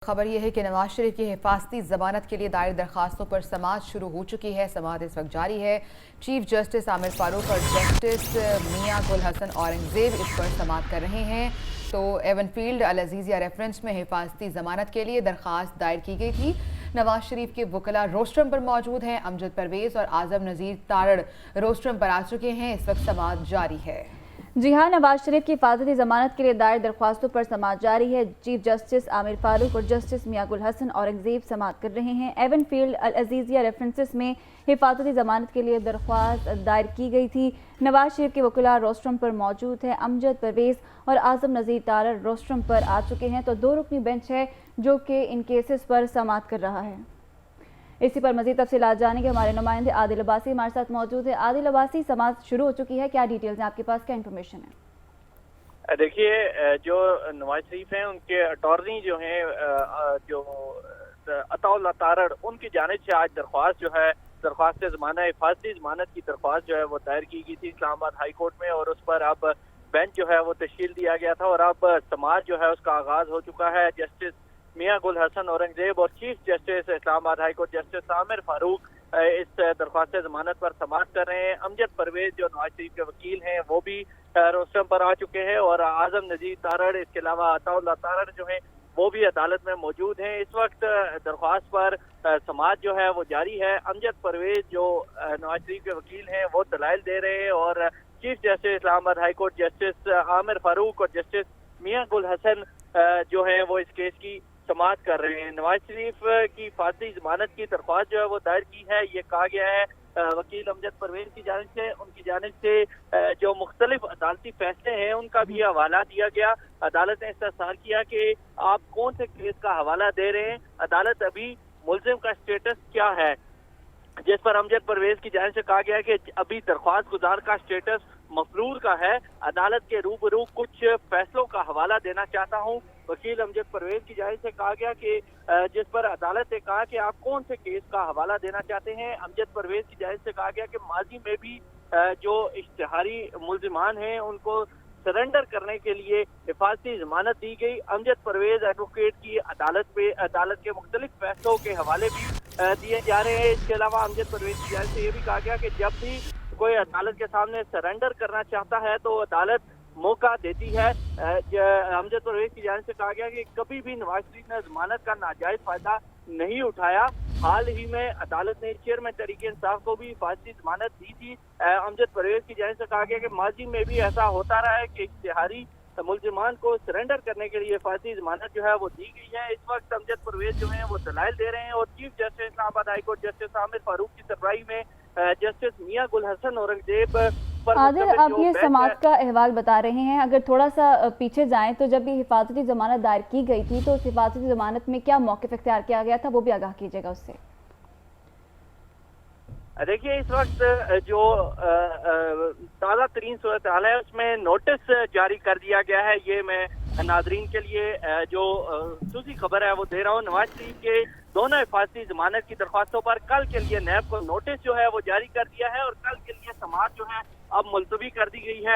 खबर यह है कि नवाज शरीफ की हिफाजती जमानत के लिए दायर दरखास्तों पर समाअत शुरू हो चुकी है। समाअत इस वक्त जारी है। चीफ जस्टिस आमिर फारूक और जस्टिस मियां गुल हसन औरंगजेब इस पर समाअत कर रहे हैं। तो एवनफील्ड अल अजीजिया रेफरेंस में हिफाजती जमानत के लिए दरखास्त दायर की गई थी। नवाज शरीफ के वकला रोस्ट्रम पर मौजूद हैं। अमजद परवेज और आजम नज़ीर तारड़ रोस्ट्रम पर आ चुके हैं। इस वक्त समाअत जारी है। जी हाँ, नवाज शरीफ की हिफाजती ज़मानत के लिए दायर दरख्वास्तों पर समाअत जारी है। चीफ जस्टिस आमिर फारूक और जस्टिस मियां गुल हसन औरंगजेब समाअत कर रहे हैं। एवनफील्ड अल अजीजिया रेफरेंसेस में हिफाजती ज़मानत के लिए दरख्वास्त दायर की गई थी। नवाज शरीफ के वकला रोस्ट्रम पर मौजूद है। अमजद परवेज और आजम नज़ीर तारड़ रोस्ट्रम पर आ चुके हैं। तो 2 रुकनी बेंच है जो कि इन केसेस पर समाअत कर रहा है। इसी पर मज़ीद तफसीलात जानेंगे। हमारे नुमाइंदे आदिल अब्बासी हमारे साथ मौजूद है। आदिल अब्बासी, समाअत शुरू हो चुकी है, क्या डिटेल्स हैं आपके पास, क्या इन्फॉर्मेशन है? देखिए, जो नवाज शरीफ हैं उनके अटॉर्नी जो हैं जो अताउल्लाह तारड़, उनकी जानिब से आज दरख्वास्त जो है दरख्वास्त ज़मानत हिफाजती ज़मानत की दरख्वास्त जो है वो दायर की गई थी इस्लामाबाद हाई कोर्ट में, और उस पर अब बेंच जो है वो तश्कील दिया गया था और अब समाअत जो है उसका आगाज हो चुका है। जस्टिस मियां गुल हसन औरंगजेब और chief justice Islamabad high court justice Aamir Farooq इस दरख्वास्त ज़मानत पर समाअत कर रहे हैं। अमजद परवेज जो नवाज शरीफ के वकील हैं वो भी रोस्ट्रम पर आ चुके हैं और आजम नज़ीर तारड़, इसके अलावा अताउल्लाह तारड़ जो है वो भी अदालत में मौजूद हैं। इस वक्त दरख्वास्त पर समाअत जो है वो जारी है। अमजद परवेज जो नवाज शरीफ के वकील हैं वो दलाइल दे रहे हैं और chief justice Islamabad high court justice Aamir Farooq और जस्टिस मियां गुल हसन जो है वो इस केस की समाअत कर रहे हैं। नवाज शरीफ की हिफाजती ज़मानत की दरख्वास्त जो है वो दायर की है। ये कहा गया है वकील अमजद परवेज की जानिब से, उनकी जानिब से जो मुख्तलिफ अदालती फैसले हैं उनका भी हवाला दिया गया। अदालत ने इस्तफसार किया कि आप कौन से केस का हवाला दे रहे हैं, अदालत अभी मुल्जिम का स्टेटस क्या है, जिस पर अमजद परवेज की जानिब से कहा गया कि अभी दरख्वास्त गुजार का स्टेटस मफरूर का है, अदालत के रूबरू कुछ फैसलों का हवाला देना चाहता हूं। वकील अमजद परवेज की जानिब से कहा गया कि जिस पर अदालत ने कहा कि आप कौन से केस का हवाला देना चाहते हैं। अमजद परवेज की जानिब से कहा गया कि माजी में भी जो इश्तिहारी मुल्जिमान हैं उनको सरेंडर करने के लिए हिफाजती ज़मानत दी गई। अमजद परवेज एडवोकेट की अदालत के मुख्तलिफ फैसलों के हवाले भी दिए जा रहे हैं। इसके अलावा अमजद परवेज की जानिब से ये भी कहा गया कि जब भी कोई अदालत के सामने सरेंडर करना चाहता है तो अदालत मौका देती है। अमजद परवेज की जानिब से कहा गया कि कभी भी नवाज शरीफ ने जमानत का नाजायज फायदा नहीं उठाया। हाल ही में अदालत ने चेयरमैन तहरीक इंसाफ को भी हिफाजती जमानत दी थी। अमजद परवेज की जानिब से कहा गया कि माजी में भी ऐसा होता रहा है कि इश्तिहारी मुल्जिमान को सरेंडर करने के लिए हिफाजती जमानत जो है वो दी गई है। इस वक्त अमजद परवेज जो है वो दलाइल दे रहे हैं और chief justice Islamabad high court justice Aamir Farooq की सरबराही में जस्टिस मियां गुल हसन औरंगजेब पर आदिल, आप ये समाअत का अहवाल बता रहे हैं, अगर थोड़ा सा पीछे जाएं तो जब ये हिफाजती ज़मानत दायर की गई थी तो उस हिफाजती ज़मानत में क्या मौक़िफ़ इख्तियार किया गया था, वो भी आगाह कीजिएगा उससे। देखिए, इस वक्त जो ताज़ा तरीन सूरत हाल है उसमें नोटिस जारी कर दिया गया है। ये मैं नाजरीन के लिए जो खुसूसी खबर है वो दे रहा हूँ। नवाज शरीफ के दोनों हिफाजती ज़मानत की दरख्वास्तों पर कल के लिए नैब को नोटिस जो है वो जारी कर दिया है और कल के लिए समाअत जो है अब मुलतवी कर दी गई है।